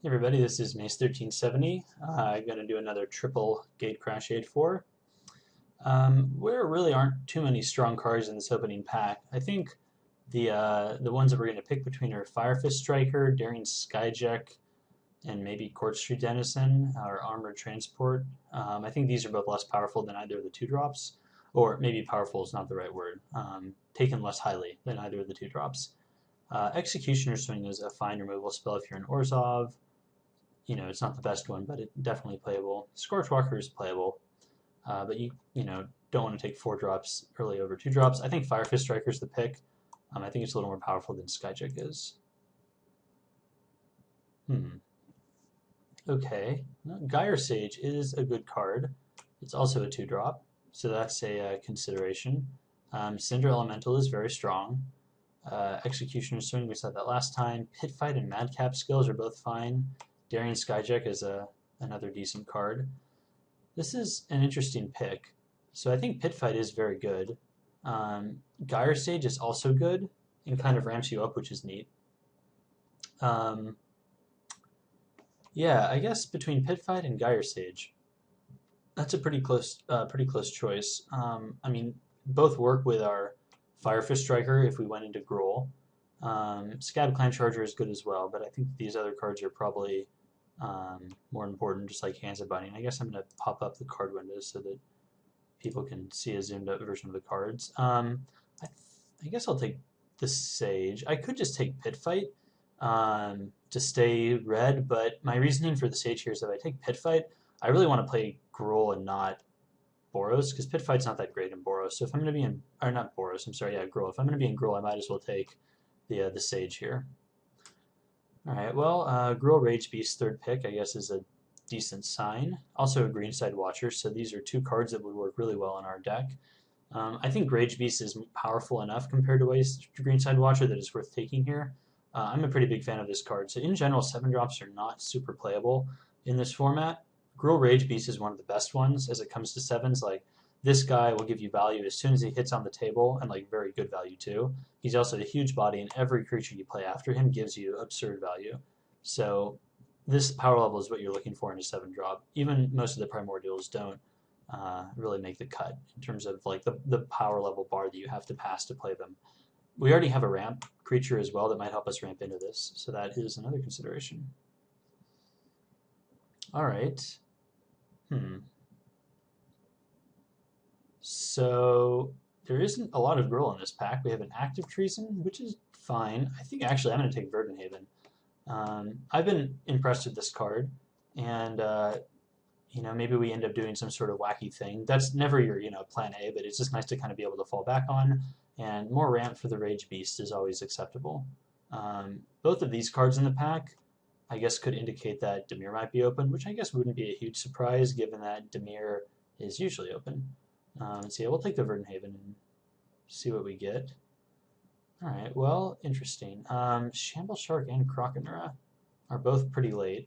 Hey everybody, this is Mace1370. I'm going to do another triple Gatecrash 8-4. There really aren't too many strong cards in this opening pack. I think the ones that we're going to pick between are Firefist Striker, Daring Skyjack, and maybe Court Street Denizen or Armored Transport. I think these are both less powerful than either of the 2-drops, or maybe powerful is not the right word. Taken less highly than either of the 2-drops. Executioner Swing is a fine removal spell if you're an Orzhov. It's not the best one, but it's definitely playable. Scorchwalker is playable, but you don't want to take 4-drops early over 2-drops. I think Firefist Striker is the pick. I think it's a little more powerful than Skyjack is. Okay, Gyre Sage is a good card. It's also a 2-drop, so that's a consideration. Cinder Elemental is very strong. Executioner Swing, we said that last time. Pit Fight and Madcap skills are both fine. Daring Skyjack is another decent card. This is an interesting pick. So I think Pit Fight is very good. Gyre Sage is also good and kind of ramps you up, which is neat. Yeah, I guess between Pit Fight and Gyre Sage, that's a pretty close choice. I mean, both work with our Firefist Striker if we went into Gruul. Scab Clan Charger is good as well, but I think these other cards are probably more important, just like Hands of Binding. I guess I'm going to pop up the card windows so that people can see a zoomed up version of the cards. I guess I'll take the Sage. I could just take Pit Fight to stay red, but my reasoning for the Sage here is that if I take Pit Fight, I really want to play Gruul and not Boros, because Pit Fight's not that great in Boros. So if I'm going to be in, or not Boros, I'm sorry, yeah, Gruul. If I'm going to be in Gruul, I might as well take the Sage here. All right, well, Gruul Rage Beast third pick, I guess, is a decent sign. Also a Greenside Watcher, so these are 2 cards that would work really well in our deck. I think Rage Beast is powerful enough compared to Greenside Watcher that it's worth taking here. I'm a pretty big fan of this card. So in general, 7-drops are not super playable in this format. Gruul Rage Beast is one of the best ones as it comes to 7s. Like, this guy will give you value as soon as he hits on the table, and like very good value too. He's also a huge body, and every creature you play after him gives you absurd value. So this power level is what you're looking for in a 7-drop. Even most of the primordials don't really make the cut in terms of like the power level bar that you have to pass to play them. We already have a ramp creature as well that might help us ramp into this, so that is another consideration. All right. So there isn't a lot of Gruul in this pack. We have an Active Treason, which is fine. I think actually I'm going to take Verdenhaven. I've been impressed with this card, and maybe we end up doing some sort of wacky thing. That's never your plan A, but it's just nice to kind of be able to fall back on. And more ramp for the Rage Beast is always acceptable. Both of these cards in the pack, I guess, could indicate that Dimir might be open, which I guess wouldn't be a huge surprise given that Dimir is usually open. So yeah, we'll take the Verdenhaven and see what we get. All right, well, interesting. Shamble Shark and Croconura are both pretty late.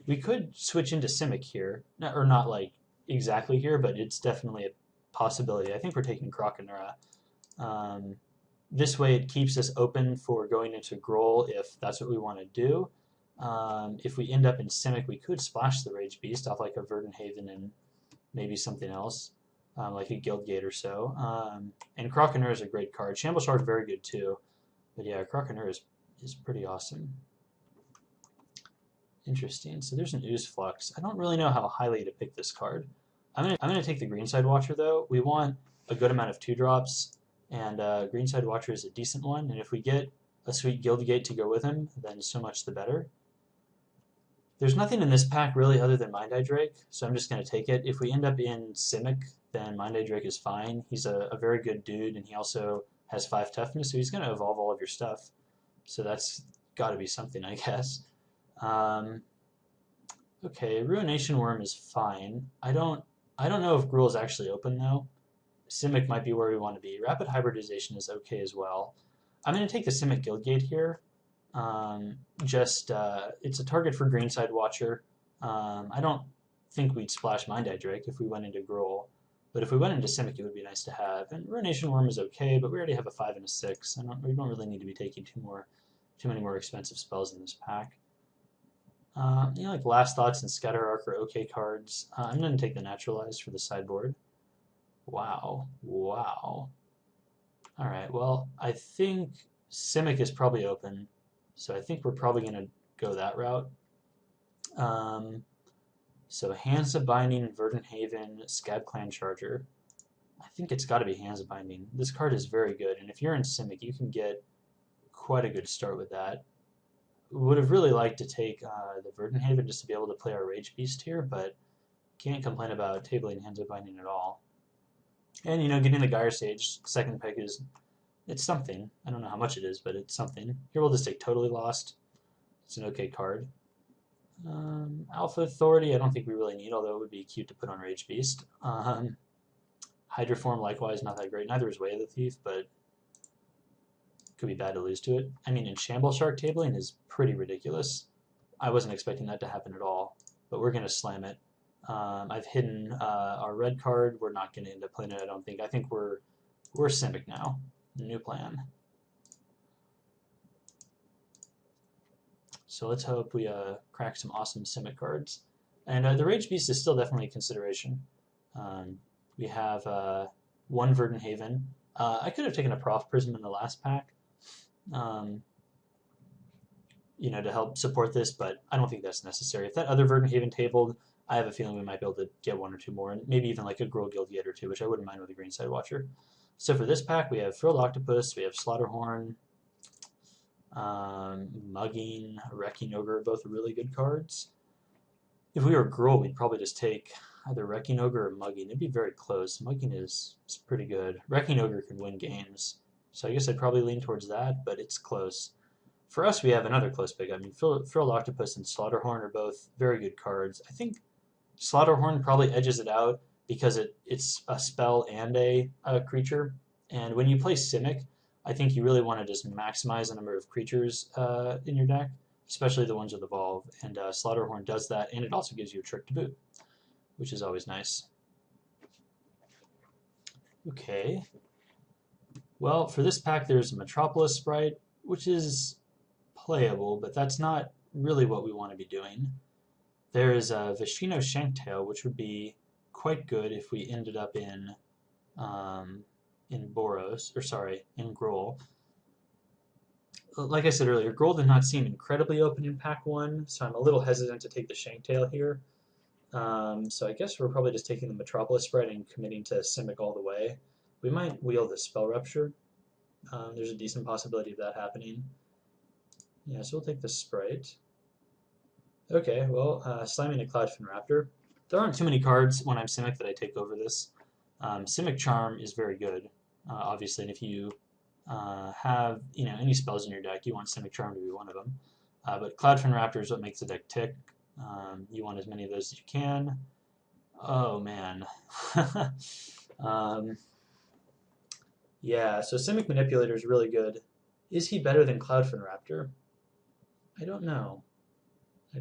We could switch into Simic here, or not like exactly here, but it's definitely a possibility. I think we're taking Croconura. This way it keeps us open for going into Gruul if that's what we want to do. If we end up in Simic, we could splash the Rage Beast off like a Verdenhaven and maybe something else, like a Guildgate or so. And Croconura is a great card. Shamble Shark very good too. But yeah, Croconura is pretty awesome. Interesting. So there's an Ooze Flux. I don't really know how highly to pick this card. I'm gonna take the Greenside Watcher though. We want a good amount of 2-drops, and Greenside Watcher is a decent one. And if we get a sweet Guildgate to go with him, then so much the better. There's nothing in this pack really other than Mind Eye Drake, so I'm just gonna take it. If we end up in Simic, then Mind Eye Drake is fine. He's a very good dude, and he also has 5 toughness, so he's gonna evolve all of your stuff. So that's got to be something, I guess. Okay, Ruination Worm is fine. I don't know if Gruul is actually open though. Simic might be where we want to be. Rapid Hybridization is okay as well. I'm going to take the Simic Guildgate here. It's a target for Greenside Watcher. I don't think we'd splash Mind Eye Drake if we went into Gruul, but if we went into Simic, it would be nice to have. And Ruination Worm is okay, but we already have a 5 and a 6. We don't really need to be taking too many more expensive spells in this pack. Like Last Thoughts and Scatter Arc are okay cards. I'm going to take the Naturalize for the sideboard. Wow. Wow. Alright, well, I think Simic is probably open, so I think we're probably going to go that route. So Hands of Binding, Verdant Haven, Scab Clan Charger. I think it's got to be Hands of Binding. This card is very good, and if you're in Simic, you can get quite a good start with that. Would have really liked to take the Verdant Haven just to be able to play our Rage Beast here, but can't complain about tabling Hands of Binding at all. And, getting the Gyre Sage second pick it's something. I don't know how much it is, but it's something. Here we'll just take Totally Lost. It's an okay card. Alpha Authority, I don't think we really need, although it would be cute to put on Rage Beast. Hydroform, likewise, not that great. Neither is Way of the Thief, but could be bad to lose to it. I mean, in Shamble Shark tabling is pretty ridiculous. I wasn't expecting that to happen at all, but we're going to slam it. I've hidden our red card. We're not going to end up playing it, I don't think. I think we're Simic now. New plan. So let's hope we crack some awesome Simic cards. And the Rage Beast is still definitely a consideration. We have one Verdant Haven. I could have taken a Prof Prism in the last pack, to help support this, but I don't think that's necessary. If that other Verdant Haven tabled, I have a feeling we might be able to get one or two more, and maybe even like a Gruul Guildgate or two, which I wouldn't mind with a Greenside Watcher. So for this pack, we have Frilled Octopus, we have Slaughterhorn, Mugging, Wrecking Ogre, both really good cards. If we were Gruul, we'd probably just take either Wrecking Ogre or Mugging. It'd be very close. Mugging is pretty good. Wrecking Ogre can win games, so I guess I'd probably lean towards that, but it's close. For us, we have another close pick. I mean, Frilled Octopus and Slaughterhorn are both very good cards. I think Slaughterhorn probably edges it out because it's a spell and a creature. And when you play Simic, I think you really want to just maximize the number of creatures in your deck, especially the ones with Evolve. And Slaughterhorn does that, and it also gives you a trick to boot, which is always nice. Okay. Well, for this pack, there's a Metropolis Sprite, which is playable, but that's not really what we want to be doing. There is a Vishino Shanktail, which would be quite good if we ended up in Gruul. Like I said earlier, Gruul did not seem incredibly open in pack 1, so I'm a little hesitant to take the Shanktail here. So I guess we're probably just taking the Metropolis Sprite and committing to Simic all the way. We might wheel the Spell Rupture. There's a decent possibility of that happening. Yeah, so we'll take the Sprite. Okay, well, slamming a Cloudfin Raptor. There aren't too many cards when I'm Simic that I take over this. Simic Charm is very good, obviously, and if you have any spells in your deck, you want Simic Charm to be one of them. But Cloudfin Raptor is what makes the deck tick. You want as many of those as you can. Oh, man. Yeah, so Simic Manipulator is really good. Is he better than Cloudfin Raptor? I don't know. I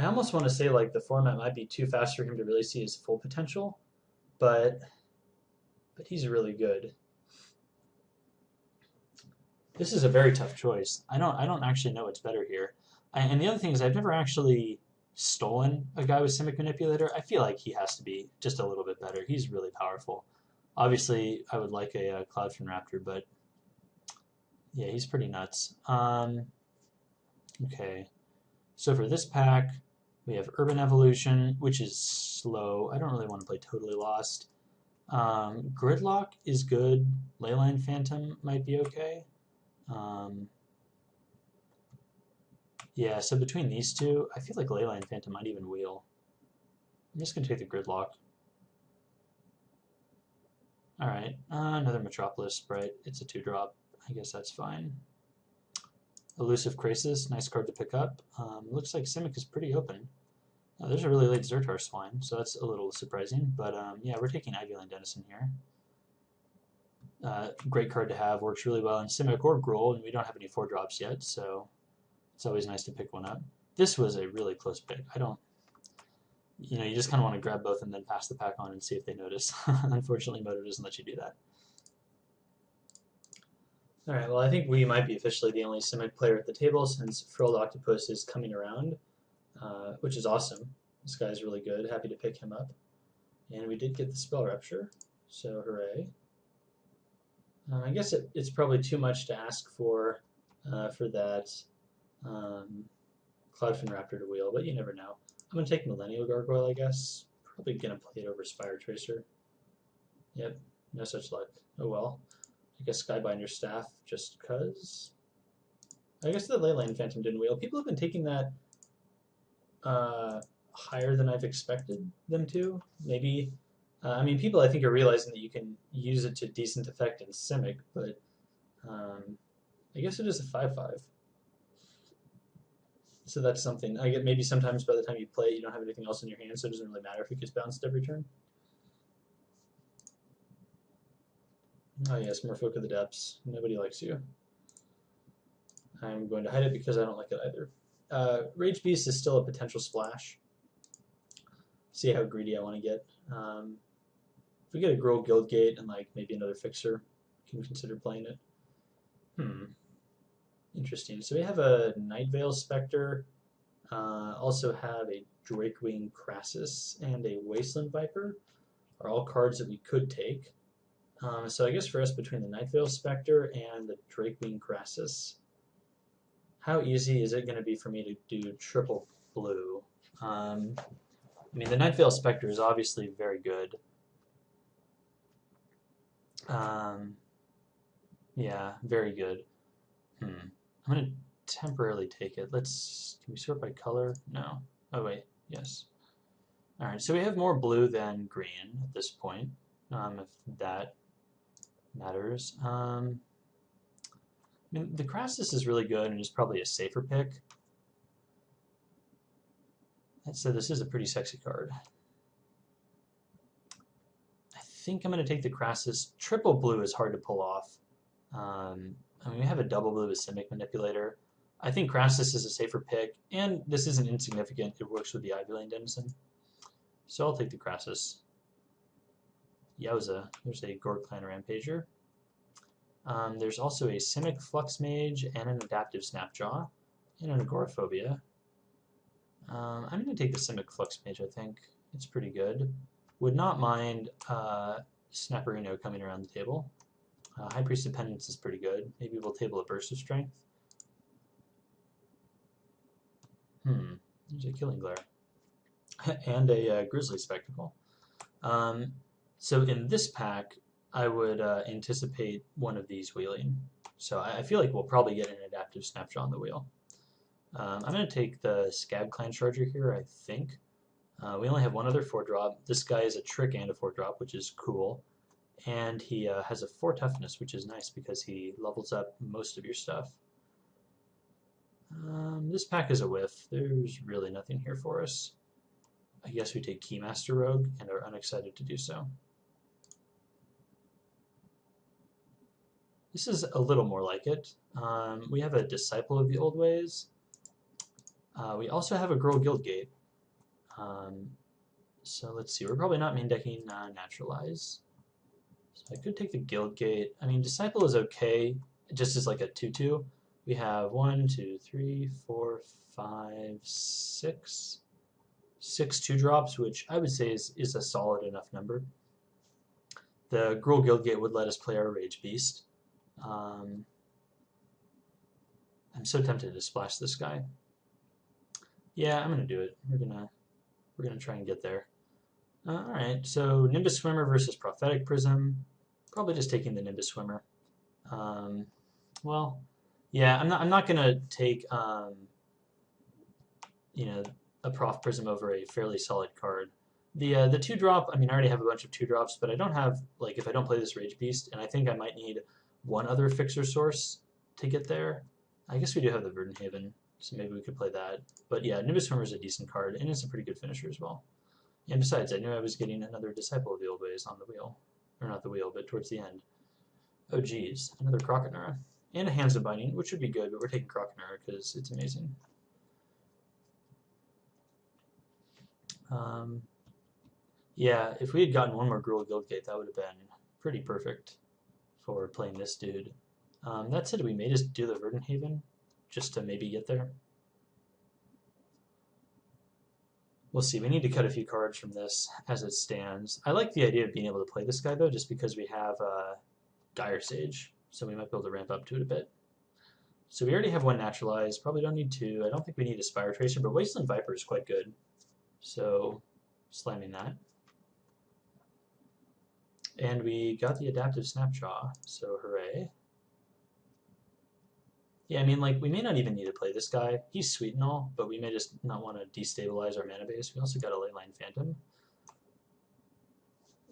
almost want to say like the format might be too fast for him to really see his full potential, but he's really good. This is a very tough choice. I don't actually know what's better here. And the other thing is I've never actually stolen a guy with Simic Manipulator. I feel like he has to be just a little bit better. He's really powerful. Obviously, I would like a Cloudfin Raptor, but yeah, he's pretty nuts. Okay, so for this pack, we have Urban Evolution, which is slow. I don't really want to play Totally Lost. Gridlock is good. Leyline Phantom might be okay. Yeah, so between these two, I feel like Leyline Phantom might even wheel. I'm just going to take the Gridlock. Alright, another Metropolis Sprite. It's a 2-drop. I guess that's fine. Elusive Krasis, nice card to pick up. Looks like Simic is pretty open. There's a really late Zertar Swine, so that's a little surprising. But yeah, we're taking Ivyland Denizen here. Great card to have, works really well in Simic or Gruul, and we don't have any 4-drops yet, so it's always nice to pick one up. This was a really close pick. You just kind of want to grab both and then pass the pack on and see if they notice. Unfortunately, Moto doesn't let you do that. All right, well, I think we might be officially the only Simic player at the table since Frilled Octopus is coming around, which is awesome. This guy's really good. Happy to pick him up. And we did get the Spell Rupture, so hooray. I guess it's probably too much to ask for that um, Cloudfin Raptor to wheel, but you never know. I'm going to take Millennial Gargoyle, I guess. Probably going to play it over Spire Tracer. Yep, no such luck. Oh well. I guess Skybinder Staff just because. I guess the Leyline Phantom didn't wheel. People have been taking that higher than I've expected them to. Maybe. I mean, people I think are realizing that you can use it to decent effect in Simic, but I guess it is a 5/5. So that's something. I get maybe sometimes by the time you play it, you don't have anything else in your hand, so it doesn't really matter if it gets bounced every turn. Oh yes, Merfolk of the Depths. Nobody likes you. I'm going to hide it because I don't like it either. Rage Beast is still a potential splash. See how greedy I want to get. If we get a Gruul Guildgate and like maybe another fixer, can consider playing it. Interesting. So we have a Nightveil Spectre, also have a Drakewing Crassus and a Wasteland Viper, are all cards that we could take. So I guess for us, between the Nightveil Spectre and the Drakewing Crassus, how easy is it going to be for me to do triple blue? I mean, the Nightveil Spectre is obviously very good. Yeah, very good. I'm going to temporarily take it. Can we sort by color? No. Oh, wait. Yes. All right, so we have more blue than green at this point, if that matters. I mean, the Crassus is really good and is probably a safer pick. That said, this is a pretty sexy card. I think I'm going to take the Crassus. Triple blue is hard to pull off. I mean, we have a double blue with Simic Manipulator. I think Crassus is a safer pick, and this isn't insignificant. It works with the Ivy Lane Denizen. So I'll take the Crassus. Yowza, there's a Gorg Clan Rampager. There's also a Simic Flux Mage and an Adaptive Snapjaw and an Agoraphobia. I'm going to take the Simic Flux Mage, I think. It's pretty good. Would not mind Snapperino coming around the table. High Priest of Penance is pretty good. Maybe we'll table a Burst of Strength. There's a Killing Glare. And a Grizzly Spectacle. So in this pack, I would anticipate one of these wheeling. So I feel like we'll probably get an Adaptive Snapshot on the wheel. I'm going to take the Scab Clan Charger here, I think. We only have one other 4-drop. This guy is a trick and a 4-drop, which is cool. And he has a 4 toughness, which is nice because he levels up most of your stuff. This pack is a whiff. There's really nothing here for us. I guess we take Keymaster Rogue and are unexcited to do so. This is a little more like it. We have a Disciple of the Old Ways. We also have a Gruul Guildgate. So let's see, we're probably not main decking Naturalize. So I could take the Guildgate. I mean, Disciple is okay, just as like a 2/2. We have 1, 2, 3, 4, 5, 6 2-drops, which I would say is a solid enough number. The Gruul Guildgate would let us play our Rage Beast. I'm so tempted to splash this guy. Yeah, I'm gonna do it. We're gonna try and get there. All right, so Nimbus Swimmer versus Prophetic Prism. Probably just taking the Nimbus Swimmer. Well, yeah, I'm not gonna take you know, a Prof Prism over a fairly solid card. The 2-drop, I mean, I already have a bunch of 2-drops, but I don't have, like, if I don't play this Rage Beast, and I think I might need one other fixer source to get there. I guess we do have the Verdant Haven, so maybe we could play that. But yeah, Nimbus Swimmer is a decent card, and it's a pretty good finisher as well. And besides, I knew I was getting another Disciple of the Old Ways on the wheel. Or not the wheel, but towards the end. Oh geez, another Croconura. And a Hands of Binding, which would be good, but we're taking Croconura because it's amazing. Yeah, if we had gotten one more Gruul Guildgate, that would have been pretty perfect for playing this dude. That said, we may just do the Verdenhaven just to maybe get there. We'll see. We need to cut a few cards from this as it stands. I like the idea of being able to play this guy, though, just because we have Dire Sage, so we might be able to ramp up to it a bit. So we already have one naturalized. Probably don't need two. I don't think we need a Spire Tracer, but Wasteland Viper is quite good. So slamming that. And we got the Adaptive Snapjaw, so hooray. Yeah, I mean, like, we may not even need to play this guy. He's sweet and all, but we may just not want to destabilize our mana base. We also got a Leyline Phantom.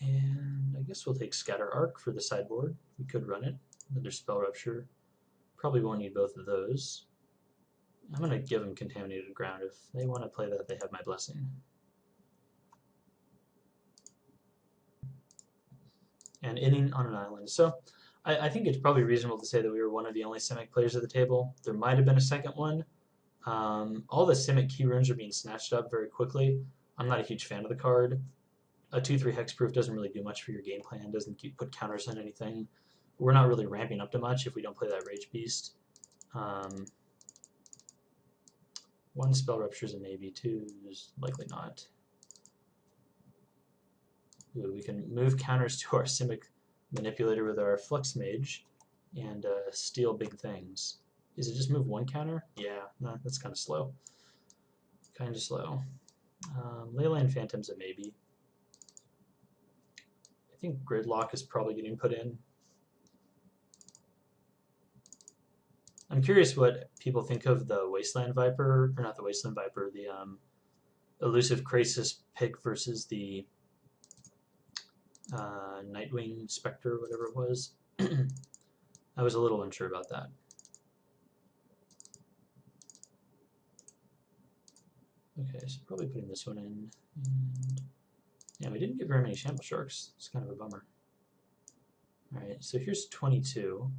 And I guess we'll take Scatter Arc for the sideboard. We could run it. Another Spell Rupture. Probably won't need both of those. I'm going to give them Contaminated Ground. If they want to play that, they have my blessing. And inning on an island. So I think it's probably reasonable to say that we were one of the only Simic players at the table. There might have been a second one. All the Simic key runes are being snatched up very quickly. I'm not a huge fan of the card. A 2/3 hexproof doesn't really do much for your game plan, doesn't put counters on anything. We're not really ramping up to much if we don't play that Rage Beast. One Spell Rupture is a maybe, two is likely not. Ooh, we can move counters to our Simic Manipulator with our Flux Mage and steal big things. Is it just move one counter? Yeah, no, that's kind of slow. Kind of slow. Leyline Phantom's a maybe. I think Gridlock is probably getting put in. I'm curious what people think of the Wasteland Viper, or not the Wasteland Viper, the Elusive Krasis pick versus the Nightwing Spectre, whatever it was. I was a little unsure about that. Okay, so probably putting this one in. And yeah, we didn't get very many Shamble Sharks. It's kind of a bummer. Alright, so here's 22.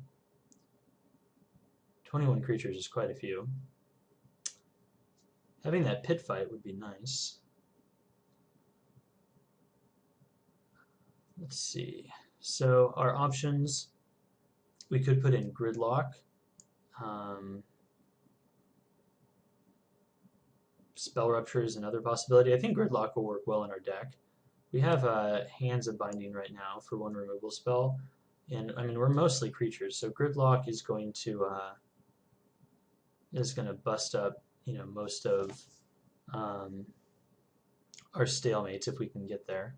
21 creatures is quite a few. Having that pit fight would be nice. Let's see. So our options, we could put in Gridlock. Spell Rupture is another possibility. I think Gridlock will work well in our deck. We have Hands of Binding right now for one removal spell. And I mean, we're mostly creatures, so Gridlock is going to bust up, you know, most of our stalemates if we can get there.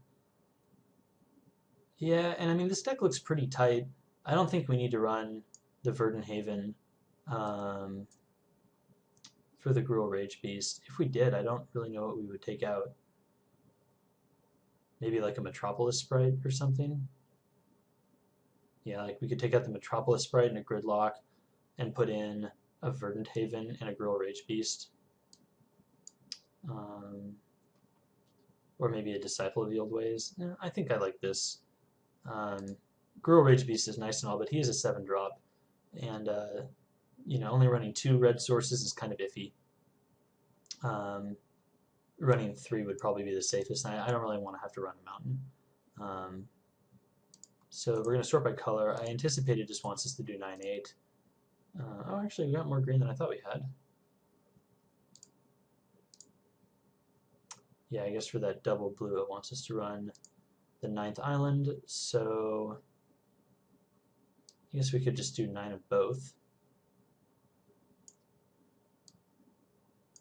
Yeah, and I mean, this deck looks pretty tight. I don't think we need to run the Verdenhaven for the Gruul Rage Beast. If we did, I don't really know what we would take out. Maybe like a Metropolis Sprite or something. Yeah, like we could take out the Metropolis Sprite and a Gridlock and put in a Verdenhaven and a Gruul Rage Beast. Or maybe a Disciple of the Old Ways. Yeah, I think I like this. Gruul Rage Beast is nice and all, but he is a 7-drop. And, you know, only running 2 red sources is kind of iffy. Running 3 would probably be the safest. I don't really want to have to run a mountain. So we're going to sort by color. I anticipate it just wants us to do 9/8. Oh, actually, we got more green than I thought we had. Yeah, I guess for that double blue, it wants us to run the 9th island. So I guess we could just do 9 of both.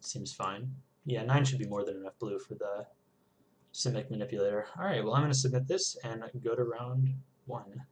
Seems fine. Yeah, 9 should be more than enough blue for the Simic Manipulator. All right, well, I'm going to submit this and go to round 1.